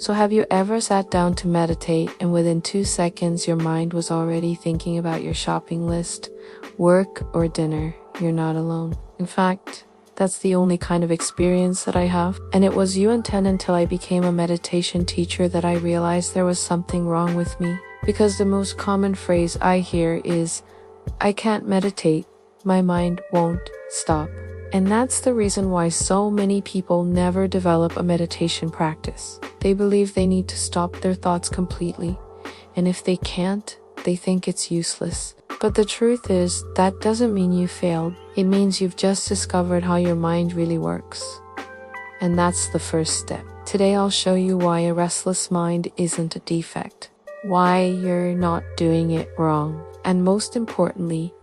So have you ever sat down to meditate and within 2 seconds your mind was already thinking about your shopping list, work, or dinner? You're not alone. In fact, that's the only kind of experience that I have. And it was you and 10 until I became a meditation teacher that I realized there was something wrong with me. Because the most common phrase I hear is, I can't meditate, my mind won't stop. And that's the reason why so many people never develop a meditation practice. They believe they need to stop their thoughts completely, and if they can't, they think it's useless. But the truth is, that doesn't mean you failed. It means you've just discovered how your mind really works. And that's the first step. Today I'll show you why a restless mind isn't a defect, why you're not doing it wrong, and most importantly,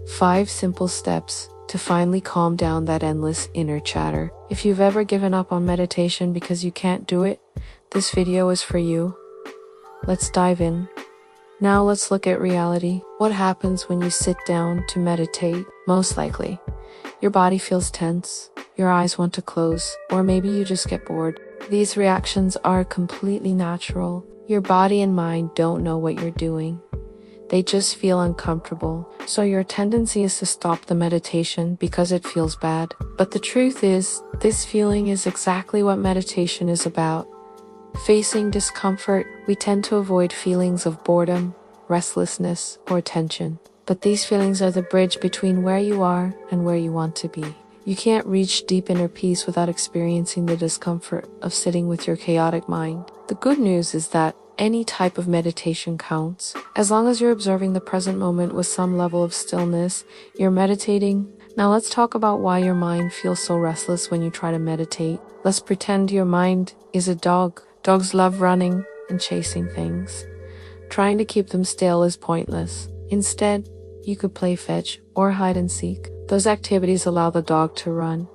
5 simple steps to finally calm down that endless inner chatter. If you've ever given up on meditation because you can't do it, this video is for you. Let's dive in. Now let's look at reality. What happens when you sit down to meditate? Most likely, your body feels tense, your eyes want to close, or maybe you just get bored. These reactions are completely natural. Your body and mind don't know what you're doing. They just feel uncomfortable, so your tendency is to stop the meditation because it feels bad. But the truth is, this feeling is exactly what meditation is about. Facing discomfort, we tend to avoid feelings of boredom, restlessness, or tension. But these feelings are the bridge between where you are and where you want to be. You can't reach deep inner peace without experiencing the discomfort of sitting with your chaotic mind. The good news is that any type of meditation counts. As long as you're observing the present moment with some level of stillness, you're meditating. Now let's talk about why your mind feels so restless when you try to meditate. Let's pretend your mind is a dog. Dogs love running and chasing things. Trying to keep them still is pointless. Instead, you could play fetch or hide and seek. Those activities allow the dog to run,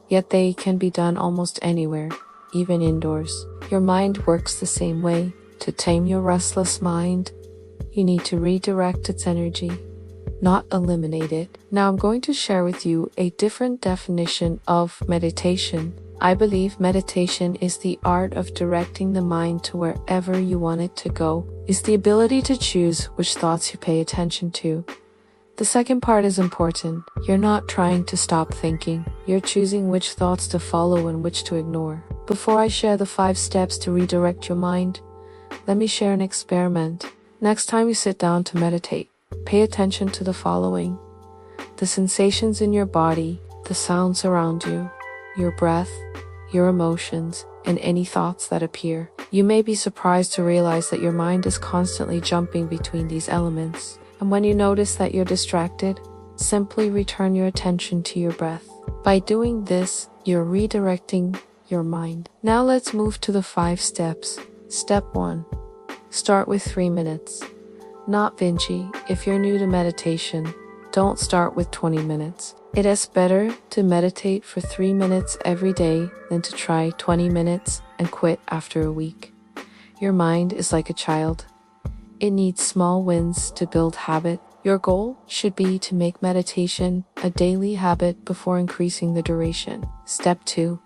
yet they can be done almost anywhere, even indoors. Your mind works the same way. To tame your restless mind, you need to redirect its energy, not eliminate it. Now I'm going to share with you a different definition of meditation. I believe meditation is the art of directing the mind to wherever you want it to go. It's the ability to choose which thoughts you pay attention to. The second part is important. You're not trying to stop thinking. You're choosing which thoughts to follow and which to ignore. Before I share the 5 steps to redirect your mind, let me share an experiment. Next time you sit down to meditate, pay attention to the following: the sensations in your body, the sounds around you, your breath, your emotions, and any thoughts that appear. You may be surprised to realize that your mind is constantly jumping between these elements. And when you notice that you're distracted, simply return your attention to your breath. By doing this, you're redirecting your mind. Now let's move to the 5 steps. Step 1. Start with 3 minutes. Not Vinci. If you're new to meditation, don't start with 20 minutes. It is better to meditate for 3 minutes every day than to try 20 minutes and quit after a week. Your mind is like a child. It needs small wins to build habit. Your goal should be to make meditation a daily habit before increasing the duration. Step 2.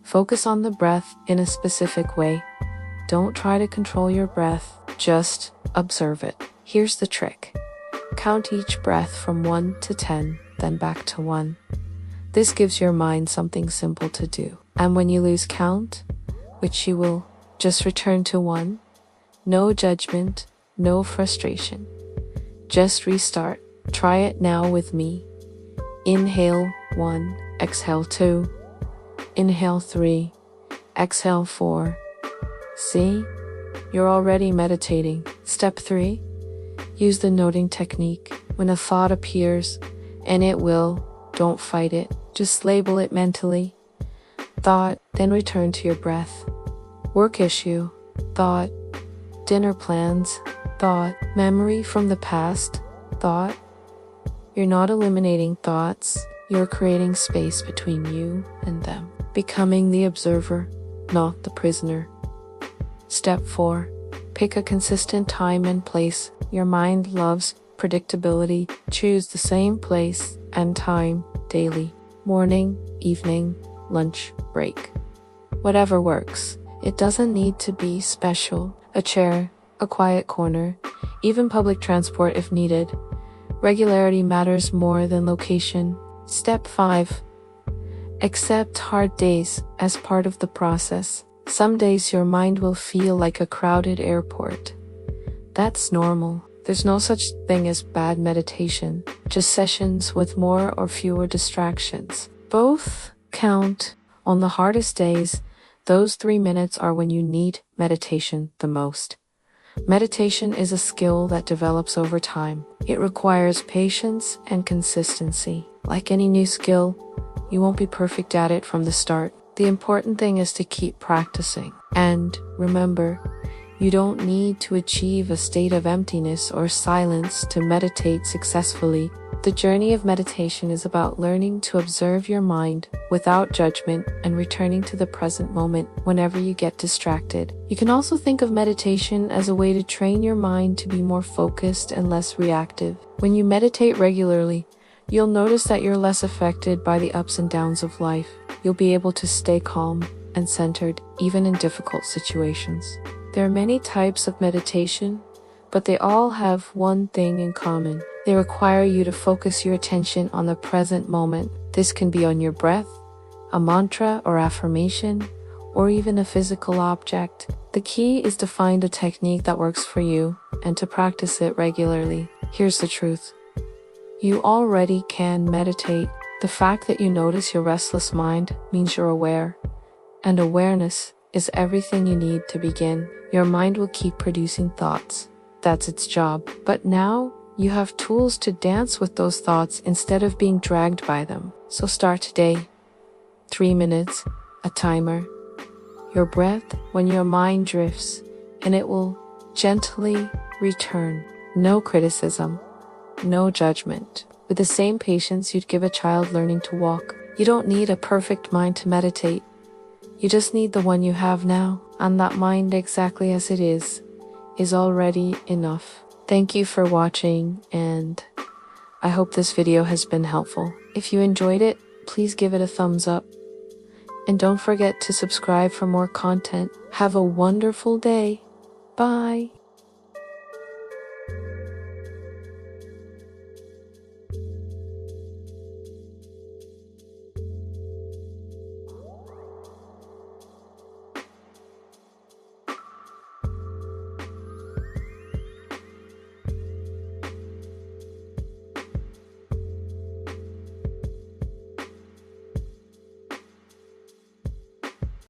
Focus on the breath in a specific way. Don't try to control your breath, just observe it. Here's the trick. Count each breath from 1 to 10, then back to 1. This gives your mind something simple to do. And when you lose count, which you will, just return to 1. No judgment, no frustration. Just restart. Try it now with me. Inhale 1, exhale 2. Inhale 3, exhale 4. See? You're already meditating. Step 3. Use the noting technique. When a thought appears, and it will, don't fight it. Just label it mentally. Thought, then return to your breath. Work issue, thought. Dinner plans, thought. Memory from the past, thought. You're not eliminating thoughts. You're creating space between you and them. Becoming the observer, not the prisoner. Step 4. Pick a consistent time and place. Your mind loves predictability. Choose the same place and time daily. Morning, evening, lunch, break. Whatever works. It doesn't need to be special. A chair, a quiet corner, even public transport if needed. Regularity matters more than location. Step 5. Accept hard days as part of the process. Some days your mind will feel like a crowded airport. That's normal. There's no such thing as bad meditation, just sessions with more or fewer distractions. Both count. On the hardest days, those 3 minutes are when you need meditation the most. Meditation is a skill that develops over time. It requires patience and consistency. Like any new skill, you won't be perfect at it from the start. The important thing is to keep practicing. And remember, you don't need to achieve a state of emptiness or silence to meditate successfully. The journey of meditation is about learning to observe your mind without judgment and returning to the present moment whenever you get distracted. You can also think of meditation as a way to train your mind to be more focused and less reactive. When you meditate regularly, you'll notice that you're less affected by the ups and downs of life. You'll be able to stay calm and centered even in difficult situations. There are many types of meditation, but they all have one thing in common. They require you to focus your attention on the present moment. This can be on your breath, a mantra or affirmation, or even a physical object. The key is to find a technique that works for you and to practice it regularly. Here's the truth. You already can meditate. The fact that you notice your restless mind means you're aware, and awareness is everything you need to begin. Your mind will keep producing thoughts. That's its job. But now, you have tools to dance with those thoughts instead of being dragged by them. So start today. 3 minutes, a timer, your breath when your mind drifts, and it will gently return. No criticism, no judgment. With the same patience you'd give a child learning to walk. You don't need a perfect mind to meditate. You just need the one you have now, and that mind exactly as it is already enough. Thank you for watching, and I hope this video has been helpful. If you enjoyed it, please give it a thumbs up. And don't forget to subscribe for more content. Have a wonderful day. Bye.